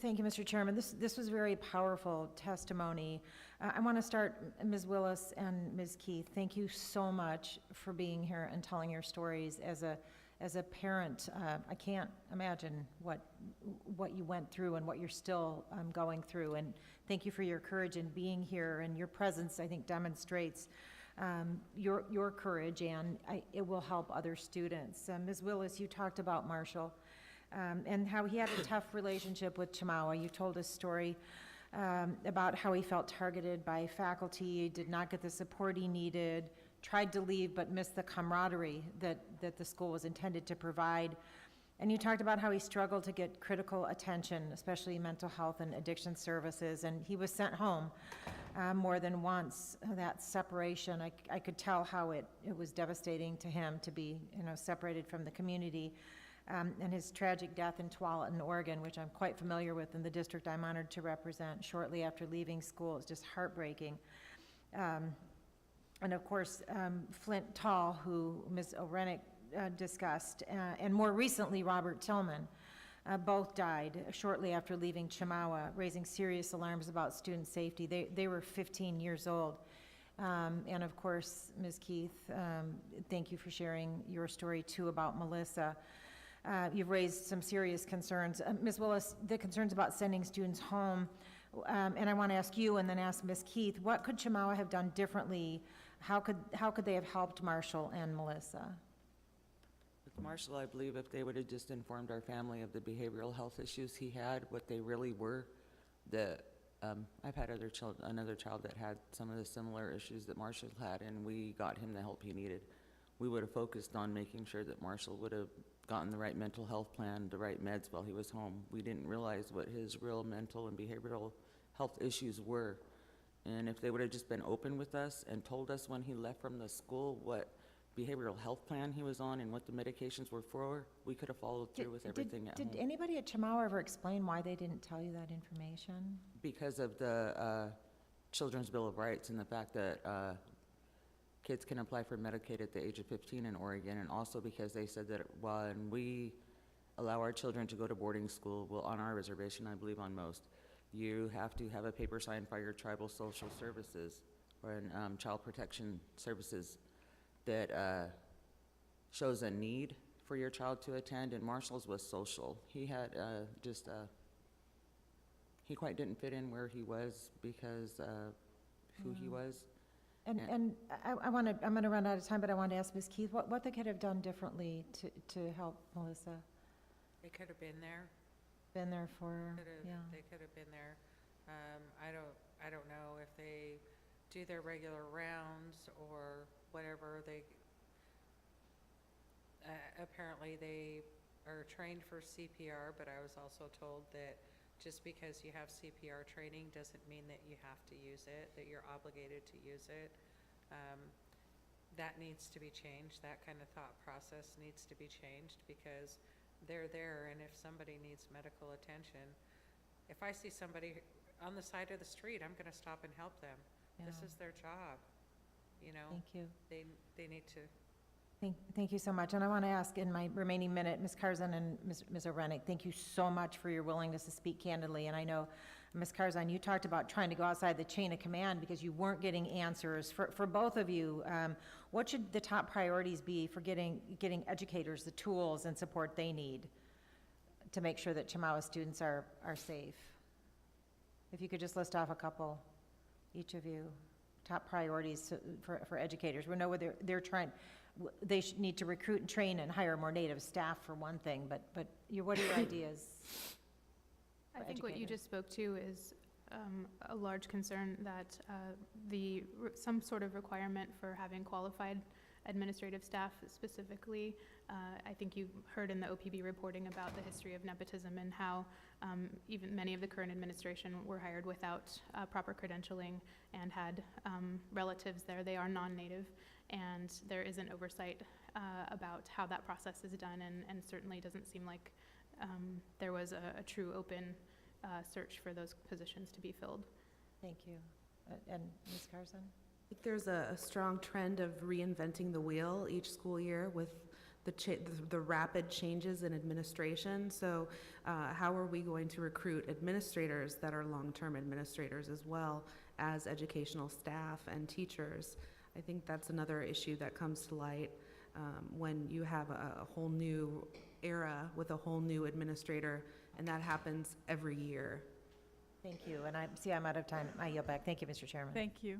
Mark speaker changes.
Speaker 1: Thank you, Mr. Chairman. This was very powerful testimony. I want to start, Ms. Willis and Ms. Keith, thank you so much for being here and telling your stories. As a parent, I can't imagine what you went through and what you're still going through. And thank you for your courage in being here, and your presence, I think, demonstrates your courage, and it will help other students. Ms. Willis, you talked about Marshall and how he had a tough relationship with Chemawa. You told a story about how he felt targeted by faculty, did not get the support he needed, tried to leave but missed the camaraderie that the school was intended to provide. And you talked about how he struggled to get critical attention, especially mental health and addiction services, and he was sent home more than once. That separation, I could tell how it was devastating to him to be, separated from the community. And his tragic death in Tualatin, Oregon, which I'm quite familiar with, in the district I'm honored to represent, shortly after leaving school, is just heartbreaking. And of course, Flint Tall, who Ms. O'Rennick discussed, and more recently, Robert Tillman, both died shortly after leaving Chemawa, raising serious alarms about student safety. They were 15 years old. And of course, Ms. Keith, thank you for sharing your story too about Melissa. You've raised some serious concerns. Ms. Willis, the concerns about sending students home, and I want to ask you and then ask Ms. Keith, what could Chemawa have done differently? How could they have helped Marshall and Melissa?
Speaker 2: With Marshall, I believe if they would have just informed our family of the behavioral health issues he had, what they really were, I've had another child that had some of the similar issues that Marshall had, and we got him the help he needed. We would have focused on making sure that Marshall would have gotten the right mental health plan, the right meds while he was home. We didn't realize what his real mental and behavioral health issues were. And if they would have just been open with us and told us when he left from the school what behavioral health plan he was on and what the medications were for, we could have followed through with everything at home.
Speaker 1: Did anybody at Chemawa ever explain why they didn't tell you that information?
Speaker 2: Because of the Children's Bill of Rights and the fact that kids can apply for Medicaid at the age of 15 in Oregon, and also because they said that when we allow our children to go to boarding school, well, on our reservation, I believe on most, you have to have a paper signed by your tribal social services or child protection services that shows a need for your child to attend, and Marshall's was social. He had he quite didn't fit in where he was because of who he was.
Speaker 1: And I'm going to run out of time, but I want to ask Ms. Keith, what they could have done differently to help Melissa?
Speaker 3: They could have been there.
Speaker 1: Been there for, yeah.
Speaker 3: They could have been there. I don't know if they do their regular rounds or whatever. They apparently they are trained for CPR, but I was also told that just because you have CPR training doesn't mean that you have to use it, that you're obligated to use it. That needs to be changed. That kind of thought process needs to be changed, because they're there, and if somebody needs medical attention, if I see somebody on the side of the street, I'm going to stop and help them. Yeah. This is their job.
Speaker 1: Thank you.
Speaker 3: They need to.
Speaker 1: Thank you so much. And I want to ask in my remaining minute, Ms. Karzan and Ms. O'Rennick, thank you so much for your willingness to speak candidly. And I know, Ms. Karzan, you talked about trying to go outside the chain of command because you weren't getting answers. For both of you, what should the top priorities be for getting educators the tools and support they need to make sure that Chemawa students are safe? If you could just list off a couple, each of you, top priorities for educators. We know where they're trying. They need to recruit and train and hire more Native staff for one thing, but what are your ideas?
Speaker 4: I think what you just spoke to is a large concern, that some sort of requirement for having qualified administrative staff specifically. I think you heard in the OPB reporting about the history of nepotism and how even many of the current administration were hired without proper credentialing and had relatives there. They are non-Native, and there isn't oversight about how that process is done, and certainly doesn't seem like there was a true open search for those positions to be filled.
Speaker 1: Thank you. And Ms. Carson?
Speaker 5: I think there's a strong trend of reinventing the wheel each school year with the rapid changes in administration. So how are we going to recruit administrators that are long-term administrators as well as educational staff and teachers? I think that's another issue that comes to light when you have a whole new era with a whole new administrator, and that happens every year.
Speaker 1: Thank you, and I'm out of time. I yield back. Thank you, Mr. Chairman.
Speaker 6: Thank you.